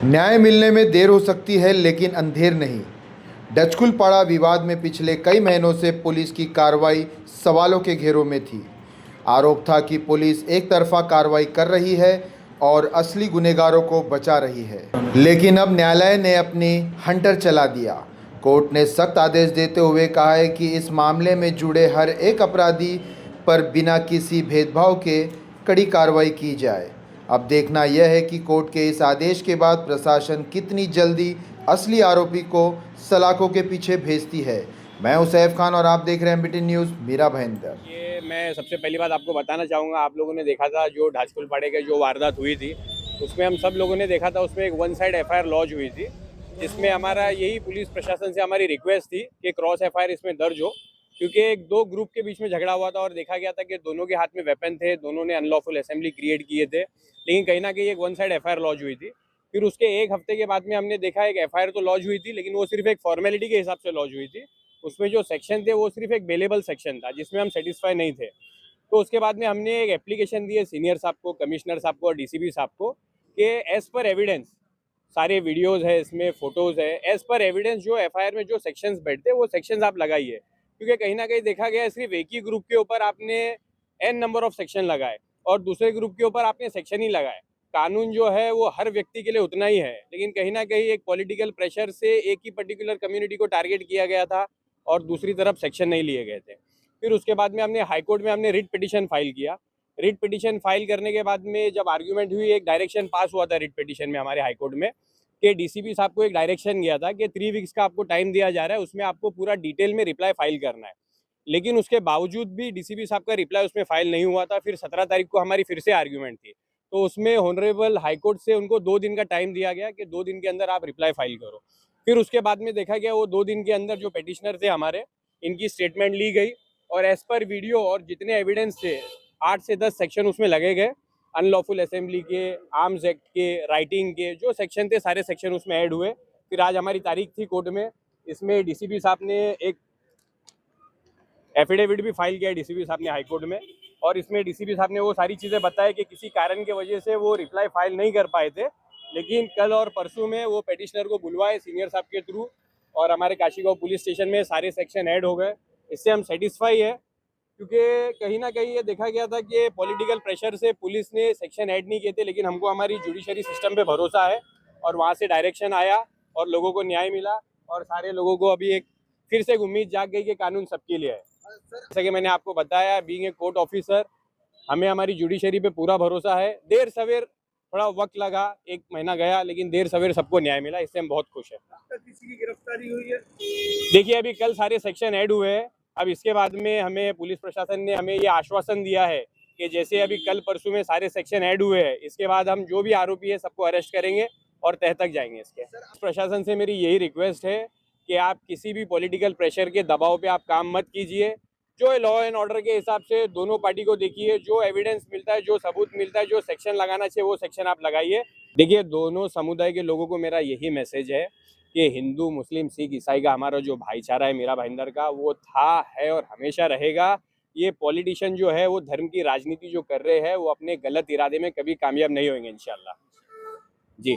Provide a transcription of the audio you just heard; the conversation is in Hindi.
न्याय मिलने में देर हो सकती है लेकिन अंधेर नहीं। डचकुलपाड़ा विवाद में पिछले कई महीनों से पुलिस की कार्रवाई सवालों के घेरों में थी। आरोप था कि पुलिस एक तरफा कार्रवाई कर रही है और असली गुनहगारों को बचा रही है। लेकिन अब न्यायालय ने अपनी हंटर चला दिया। कोर्ट ने सख्त आदेश देते हुए कहा है कि इस मामले में जुड़े हर एक अपराधी पर बिना किसी भेदभाव के कड़ी कार्रवाई की जाए। अब देखना यह है कि कोर्ट के इस आदेश के बाद प्रशासन कितनी जल्दी असली आरोपी को सलाखों के पीछे भेजती है। मैं हूं सैफ खान और आप देख रहे हैं बीटी न्यूज़ मीरा भयंदर। ये मैं सबसे पहली बात आपको बताना चाहूँगा, आप लोगों ने देखा था जो ढाचकुलपाड़े के जो वारदात हुई थी, उसमें हम सब लोगों ने देखा था, उसमें एक वन साइड एफआईआर लॉन्च हुई थी, जिसमें हमारा यही पुलिस प्रशासन से हमारी रिक्वेस्ट थी कि क्रॉस एफआईआर इसमें दर्ज हो, क्योंकि एक दो ग्रुप के बीच में झगड़ा हुआ था और देखा गया था कि दोनों के हाथ में वेपन थे, दोनों ने अनलॉफुल असेंबली क्रिएट किए थे, लेकिन कहीं ना कहीं एक वन साइड एफआईआर लॉन्च हुई थी। फिर उसके एक हफ्ते के बाद में हमने देखा एक एफआईआर तो लॉन्च हुई थी, लेकिन वो सिर्फ एक फॉर्मेलिटी के हिसाब से लॉन्च हुई थी। उसमें जो सेक्शन थे वो सिर्फ एक बेलेबल सेक्शन था, जिसमें हम सेटिस्फाई नहीं थे। तो उसके बाद में हमने एक एप्लीकेशन दी है सीनियर साहब को, कमिश्नर साहब को और डीसीपी साहब को कि एज पर एविडेंस, सारे वीडियोस है इसमें, फोटोज है, एज पर एविडेंस जो एफआईआर में जो सेक्शंस बैठते हैं वो सेक्शंस आप लगाइए, क्योंकि कहीं ना कहीं देखा गया है सिर्फ एक ही ग्रुप के ऊपर आपने एन नंबर ऑफ सेक्शन लगाए और दूसरे ग्रुप के ऊपर आपने सेक्शन ही लगाए। कानून जो है वो हर व्यक्ति के लिए उतना ही है, लेकिन कहीं ना कहीं एक पॉलिटिकल प्रेशर से एक ही पर्टिकुलर कम्युनिटी को टारगेट किया गया था और दूसरी तरफ सेक्शन नहीं लिए गए थे। फिर उसके बाद में हमने हाई कोर्ट में हमने रिट पिटीशन फाइल किया। रिट पिटीशन फाइल करने के बाद में जब आर्ग्यूमेंट हुई, एक डायरेक्शन पास हुआ था रिट पिटीशन में हमारे हाई कोर्ट में कि डीसीपी साहब को एक डायरेक्शन गया था कि 3 वीक्स का आपको टाइम दिया जा रहा है, उसमें आपको पूरा डिटेल में रिप्लाई फाइल करना है। लेकिन उसके बावजूद भी डीसीपी साहब का रिप्लाई उसमें फाइल नहीं हुआ था। फिर 17 तारीख को हमारी फिर से आर्ग्यूमेंट थी, तो उसमें ऑनरेबल हाईकोर्ट से उनको 2 दिन का टाइम दिया गया कि 2 दिन के अंदर आप रिप्लाई फाइल करो। फिर उसके बाद में देखा गया वो 2 दिन के अंदर जो पिटिशनर थे हमारे, इनकी स्टेटमेंट ली गई और एज पर वीडियो और जितने एविडेंस थे 8 से 10 सेक्शन उसमें लगे गए। अनलॉफुल असेंबली के, आर्म्स एक्ट के, राइटिंग के जो सेक्शन थे सारे सेक्शन उसमें ऐड हुए। फिर आज हमारी तारीख थी कोर्ट में, इसमें डीसीपी साहब ने एक एफिडेविट भी फाइल किया है डीसीपी साहब ने हाईकोर्ट में, और इसमें डीसीपी साहब ने वो सारी चीज़ें बताई कि किसी कारण की वजह से वो रिप्लाई फाइल नहीं कर पाए थे, लेकिन कल और परसों में वो पिटिशनर को बुलवाए सीनियर साहब के थ्रू और हमारे काशीगांव पुलिस स्टेशन में सारे सेक्शन ऐड हो गए। इससे हम सेटिस्फाई है, क्योंकि कहीं ना कहीं ये देखा गया था कि पॉलिटिकल प्रेशर से पुलिस ने सेक्शन ऐड नहीं किए थे, लेकिन हमको हमारी जुडिशरी सिस्टम पे भरोसा है और वहाँ से डायरेक्शन आया और लोगों को न्याय मिला और सारे लोगों को अभी एक फिर से एक उम्मीद जाग गई कि कानून सबके लिए है। जैसा कि मैंने आपको बताया, बीइंग ए कोर्ट ऑफिसर, हमें हमारी जुडिशरी पे पूरा भरोसा है। देर सवेर थोड़ा वक्त लगा, 1 महीना गया, लेकिन देर सवेर सबको न्याय मिला, इससे हम बहुत खुश हैं। किसी की गिरफ्तारी हुई है? देखिए, अभी कल सारे सेक्शन ऐड हुए हैं। अब इसके बाद में हमें पुलिस प्रशासन ने हमें ये आश्वासन दिया है कि जैसे अभी कल परसों में सारे सेक्शन ऐड हुए हैं, इसके बाद हम जो भी आरोपी है सबको अरेस्ट करेंगे और तह तक जाएंगे। इसके प्रशासन से मेरी यही रिक्वेस्ट है कि आप किसी भी पॉलिटिकल प्रेशर के दबाव पे आप काम मत कीजिए। जो लॉ एंड ऑर्डर के हिसाब से दोनों पार्टी को देखिए, जो एविडेंस मिलता है, जो सबूत मिलता है, जो सेक्शन लगाना चाहिए वो सेक्शन आप लगाइए। देखिए, दोनों समुदाय के लोगों को मेरा यही मैसेज है कि हिंदू, मुस्लिम, सिख, ईसाई का हमारा जो भाईचारा है मीरा भाईंदर का, वो था, है और हमेशा रहेगा। ये पॉलिटिशियन जो है वो धर्म की राजनीति जो कर रहे हैं वो अपने गलत इरादे में कभी कामयाब नहीं होंगे इंशाल्लाह। जी।